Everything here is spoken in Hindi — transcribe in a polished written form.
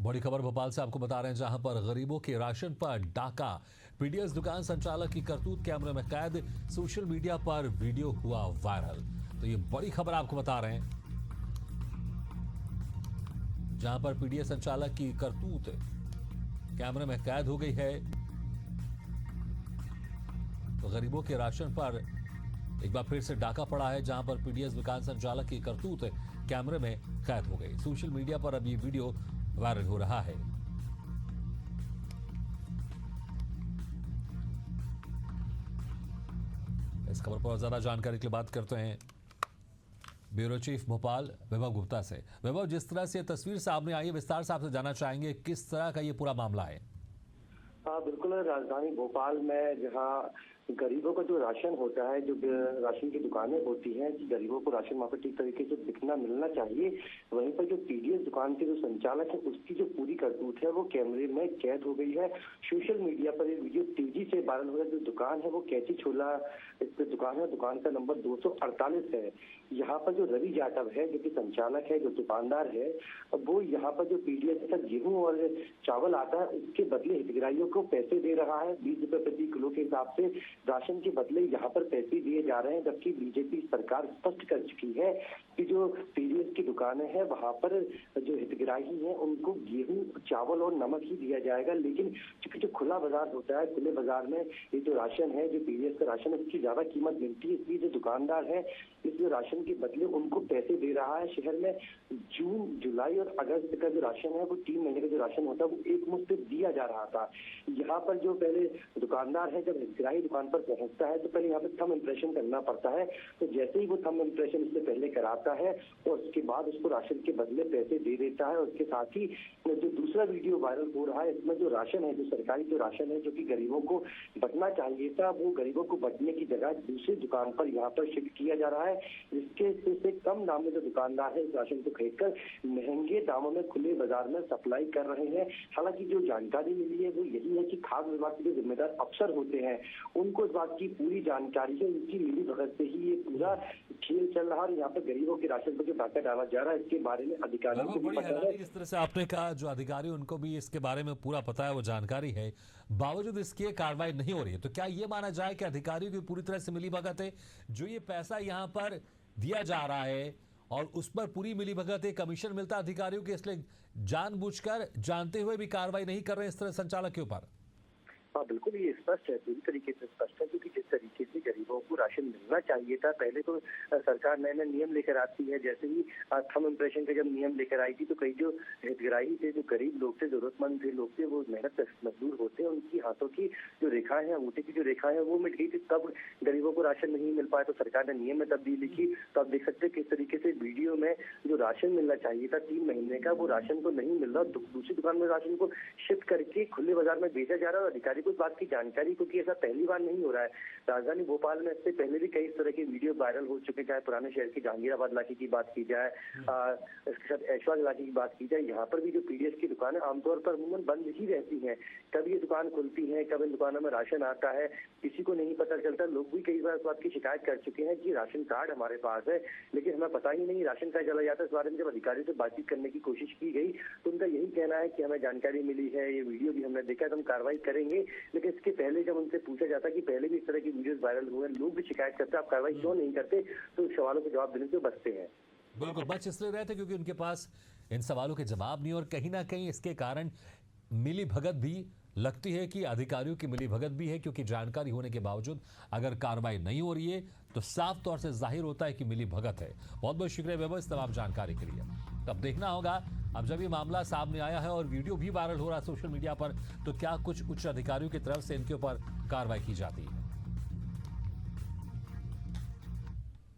बड़ी खबर भोपाल से आपको बता रहे हैं, जहां पर गरीबों के राशन पर डाका। पीडीएस दुकान संचालक की करतूत कैमरे में कैद। सोशल मीडिया पर वीडियो हुआ वायरल। तो ये बड़ी खबर आपको बता रहे हैं, जहां पर पीडीएस संचालक की करतूत कैमरे में कैद हो गई है। तो गरीबों के राशन पर एक बार फिर से डाका पड़ा है, जहां पर पीडीएस दुकान संचालक की करतूत कैमरे में कैद हो गई। सोशल मीडिया पर अब ये वीडियो वायरल हो रहा है। इस खबर पर ज्यादा जानकारी के लिए बात करते हैं ब्यूरो चीफ भोपाल वैभव गुप्ता से। वैभव, जिस तरह से तस्वीर सामने आई है, विस्तार से आपसे जानना चाहेंगे किस तरह का ये पूरा मामला है। हाँ बिल्कुल, राजधानी भोपाल में जहाँ गरीबों का जो राशन होता है, जो राशन की दुकानें होती हैं, गरीबों को राशन वहाँ पर ठीक तरीके से दिखना मिलना चाहिए, वहीं पर जो पीडीएस दुकान के जो संचालक है उसकी जो पूरी करतूत है वो कैमरे में कैद हो गई है। सोशल मीडिया पर ये वीडियो तेजी से वायरल हो रहा है। जो दुकान है वो कैची छोला दुकान है, दुकान का नंबर 248 है। यहाँ पर जो रवि जाटव है, जो कि संचालक है, जो दुकानदार है, वो यहाँ पर जो पीडीएस का गेहूं और चावल आता है उसके बदले हितग्राहियों को पैसे दे रहा है। 20 रुपए प्रति किलो के हिसाब से राशन के बदले यहाँ पर पैसे दिए जा रहे हैं। जबकि बीजेपी सरकार स्पष्ट कर चुकी है कि जो पीडीएस की दुकानें हैं वहां पर जो हितग्राही हैं उनको गेहूं, चावल और नमक ही दिया जाएगा। लेकिन चूंकि जो खुला बाजार होता है, खुले बाजार में ये जो राशन है, जो पीडीएस का राशन है, उसकी ज्यादा कीमत मिलती है। इसलिए जो दुकानदार है इस राशन के बदले उनको पैसे दे रहा है। शहर में जून, जुलाई और अगस्त का जो राशन है वो 3 महीने का जो राशन होता है वो एक मुश्त दिया जा रहा था। यहाँ पर जो पहले दुकानदार है, जब हितग्राही दुकान पर पहुंचता है तो पहले यहाँ पर थंब इम्प्रेशन करना पड़ता है। तो जैसे ही वो थंब इम्प्रेशन इससे पहले कराता है और उसके बाद उसको राशन के बदले पैसे दे देता है। उसके साथ ही जो दूसरा वीडियो वायरल हो रहा है, इसमें जो राशन है, जो सरकारी जो राशन है, जो कि गरीबों को बंटना चाहिए था, वो गरीबों को बंटने की जगह दूसरी दुकान पर यहाँ पर शिफ्ट किया जा रहा है। जिसके से कम दाम में जो दुकानदार है इस राशन को खरीदकर महंगे दामों में खुले बाजार में सप्लाई कर रहे हैं। हालांकि जो जानकारी मिली है वो यही है कि खाद्य विभाग के जो जिम्मेदार अफसर होते हैं उनको इस बात की पूरी जानकारी है। उनकी मिली भगत से ही ये पूरा खेल चल रहा है। और यहाँ पर गरीबों के राशन पर जो डाका डाला जा रहा है इसके बारे में अधिकारियों को भी पता है। जिस तरह से आपने कहा, जो अधिकारी उनको भी इसके बारे में पूरा पता है, वो जानकारी है, बावजूद इसकी कार्रवाई नहीं हो रही है। तो क्या ये माना जाए कि अधिकारियों की पूरी तरह से मिली भगत है? जो ये पैसा यहाँ पर दिया जा रहा है और उस पर पूरी मिली भगत है, कमीशन मिलता है अधिकारियों के, इसलिए जानबूझकर जानते हुए भी कार्रवाई नहीं कर रहे इस तरह संचालक के ऊपर? हाँ बिल्कुल, ये स्पष्ट है, पूरी तरीके से स्पष्ट है। क्योंकि जिस तरीके से गरीबों को राशन मिलना चाहिए था, पहले तो सरकार नए नए नियम लेकर आती है। जैसे ही थंब इम्प्रेशन का जब नियम लेकर आई थी तो कई जो हितग्राही थे, जो गरीब लोग थे, जरूरतमंद थे लोग थे, वो मेहनत मजदूर होते हैं, उनकी हाथों की जो रेखाएं हैं, अंगूठे की जो रेखाएं हैं वो मिट गई थी। तब गरीबों को राशन नहीं मिल पाया तो सरकार ने नियम में तब्दीली की। तो आप देख सकते हैं किस तरीके से वीडियो में जो राशन मिलना चाहिए था 3 महीने का, वो राशन तो नहीं मिल रहा। दूसरी दुकान में राशन को शिफ्ट करके खुले बाजार में भेजा जा रहा है। और अधिकारी को इस बात की जानकारी, क्योंकि ऐसा पहली बार नहीं हो रहा है। राजधानी भोपाल में इससे पहले भी कई तरह के वीडियो वायरल हो चुके, चाहे पुराने शहर की जहांगीराबाद इलाके की बात की जाए, इसके साथ ऐशबाग इलाके की बात की जाए। यहाँ पर भी जो पीडीएस की दुकानें आमतौर पर अमूमन बंद ही रहती हैं। कब ये दुकान खुलती है, कब इन दुकानों में राशन आता है, किसी को नहीं पता चलता। लोग भी कई बार इस बात की शिकायत कर चुके हैं कि राशन कार्ड हमारे पास है लेकिन हमें पता ही नहीं राशन कार्ड चला जाता है। इस बारे में जब अधिकारियों से बातचीत करने की कोशिश की गई तो उनका यही कहना है कि हमें जानकारी मिली है, ये वीडियो भी हमने देखा, तो हम कार्रवाई करेंगे। लेकिन इसके पहले जब उनसे पूछा जाता कि पहले भी इस तरह की वीडियोस वायरल हुए, लोग भी शिकायत करते आप कार्रवाई क्यों नहीं करते, तो सवालों के जवाब देने से बचते हैं। बिल्कुल, बच इसलिए रहे थे क्योंकि उनके पास इन सवालों के जवाब नहीं, और कहीं ना कहीं इसके कारण मिली भगत भी लगती है कि अधिकारियों की मिली भगत भी है। क्योंकि जानकारी होने के बावजूद अगर कार्रवाई नहीं हो रही है तो साफ तौर से जाहिर होता है कि मिली भगत है। बहुत बहुत शुक्रिया वैभव इस तमाम जानकारी के लिए। अब देखना होगा, अब जब ये मामला सामने आया है और वीडियो भी वायरल हो रहा है सोशल मीडिया पर, तो क्या कुछ उच्च अधिकारियों की तरफ से इनके ऊपर कार्रवाई की जाती है।